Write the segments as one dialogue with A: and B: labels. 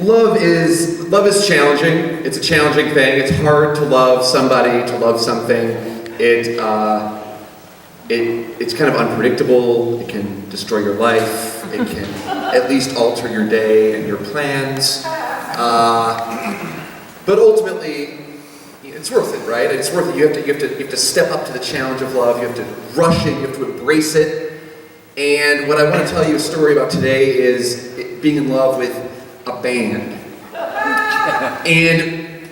A: Love is challenging. It's a challenging thing. It's hard to love somebody, to love something. It's kind of unpredictable. It can destroy your life. It can at least alter your day and your plans. But ultimately, it's worth it, right? It's worth it. You have to step up to the challenge of love. You have to rush it. You have to embrace it. And what I want to tell you a story about today is being in love with a band. And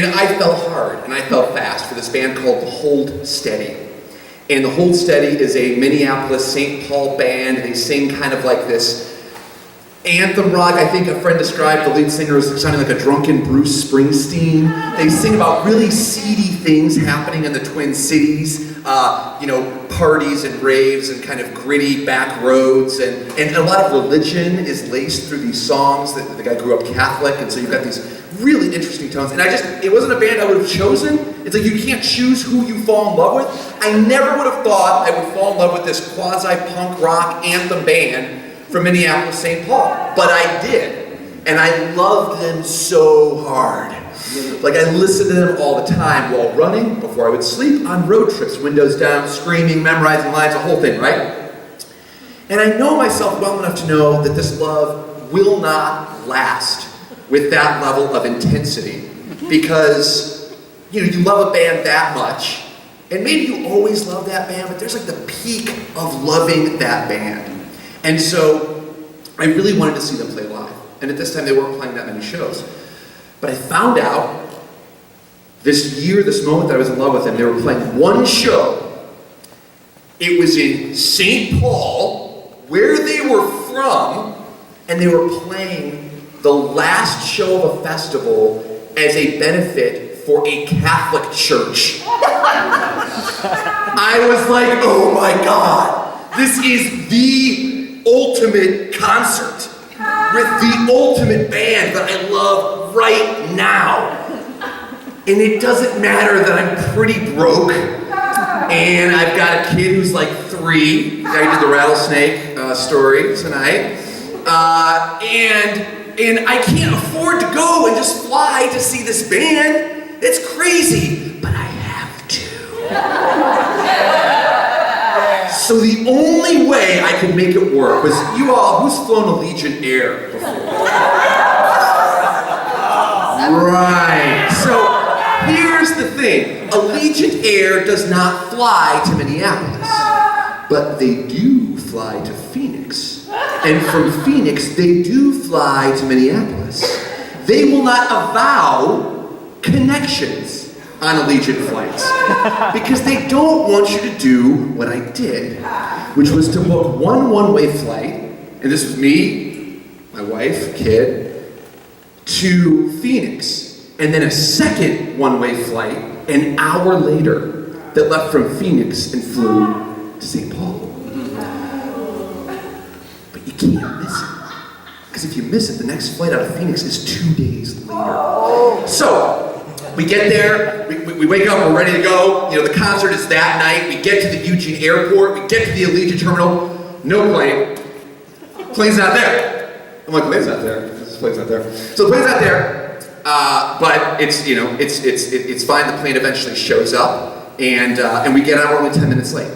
A: I fell hard and I fell fast for this band called the Hold Steady. And the Hold Steady is a Minneapolis St. Paul band. They sing kind of like this anthem rock. I think a friend described the lead singer as sounding like a drunken Bruce Springsteen. They sing about really seedy things happening in the Twin Cities. Parties and raves and kind of gritty back roads. And a lot of religion is laced through these songs. The guy grew up Catholic, and so you've got these really interesting tones. And it wasn't a band I would have chosen. It's like you can't choose who you fall in love with. I never would have thought I would fall in love with this quasi-punk rock anthem band from Minneapolis, St. Paul. But I did. And I loved them so hard. Like I listened to them all the time while running, before I would sleep, on road trips, windows down, screaming, memorizing lines, the whole thing, right? And I know myself well enough to know that this love will not last with that level of intensity. Because, you love a band that much, and maybe you always love that band, but there's like the peak of loving that band. And so I really wanted to see them play live. And at this time they weren't playing that many shows. But I found out this moment that I was in love with them, they were playing one show. It was in St. Paul, where they were from, and they were playing the last show of a festival as a benefit for a Catholic church. I was like, oh my God, this is the ultimate concert with the ultimate band that I love right now. And it doesn't matter that I'm pretty broke and I've got a kid who's like 3. I did the rattlesnake story tonight. And I can't afford to go and just fly to see this band. It's crazy, but I have to. So the only way I could make it work was, you all, who's flown Allegiant Air before? Right. So here's the thing. Allegiant Air does not fly to Minneapolis, but they do fly to Phoenix. And from Phoenix, they do fly to Minneapolis. They will not avow connections on Allegiant flights because they don't want you to do what I did, which was to book one-way flight, and this was me, my wife, kid, to Phoenix, and then a second one-way flight an hour later that left from Phoenix and flew to St. Paul. But you can't miss it, because if you miss it, the next flight out of Phoenix is 2 days later. So we get there, we wake up, we're ready to go. The concert is that night. We get to the Eugene airport, we get to the Allegiant terminal, no plane. Plane's not there. I'm like, plane's not there. This plane's not there. So the plane's not there, but it's fine. The plane eventually shows up, and we get out. We're only 10 minutes late.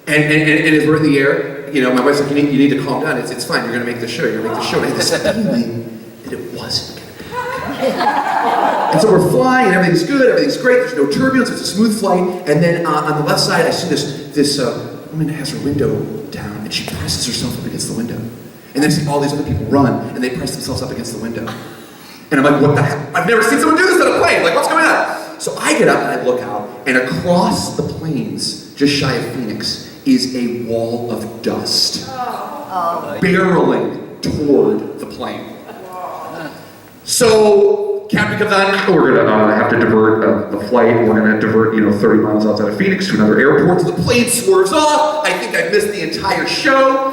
A: And as we're in the air, my wife's like, you need to calm down. It's fine. You're gonna make the show. And I had this feeling that it wasn't gonna be okay. And so we're flying, and everything's good. Everything's great. There's no turbulence. It's a smooth flight. And then on the left side, I see this woman that has her window down, and she presses herself up against the window. And then I see all these other people run, and they press themselves up against the window. And I'm like, what the heck? I've never seen someone do this on a plane. Like, what's going on? So I get up and I look out, and across the plains, just shy of Phoenix, is a wall of dust barreling toward the plane. So captain comes on, we're gonna have to divert the flight. We're gonna divert 30 miles outside of Phoenix to another airport. So the plane swerves off. I think I've missed the entire show.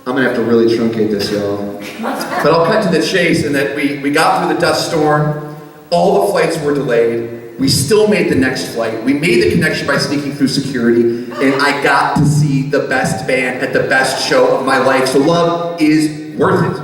A: I'm gonna have to really truncate this, y'all. But I'll cut to the chase, and that we got through the dust storm. All the flights were delayed. We still made the next flight. We made the connection by sneaking through security, and I got to see the best band at the best show of my life. So love is worth it.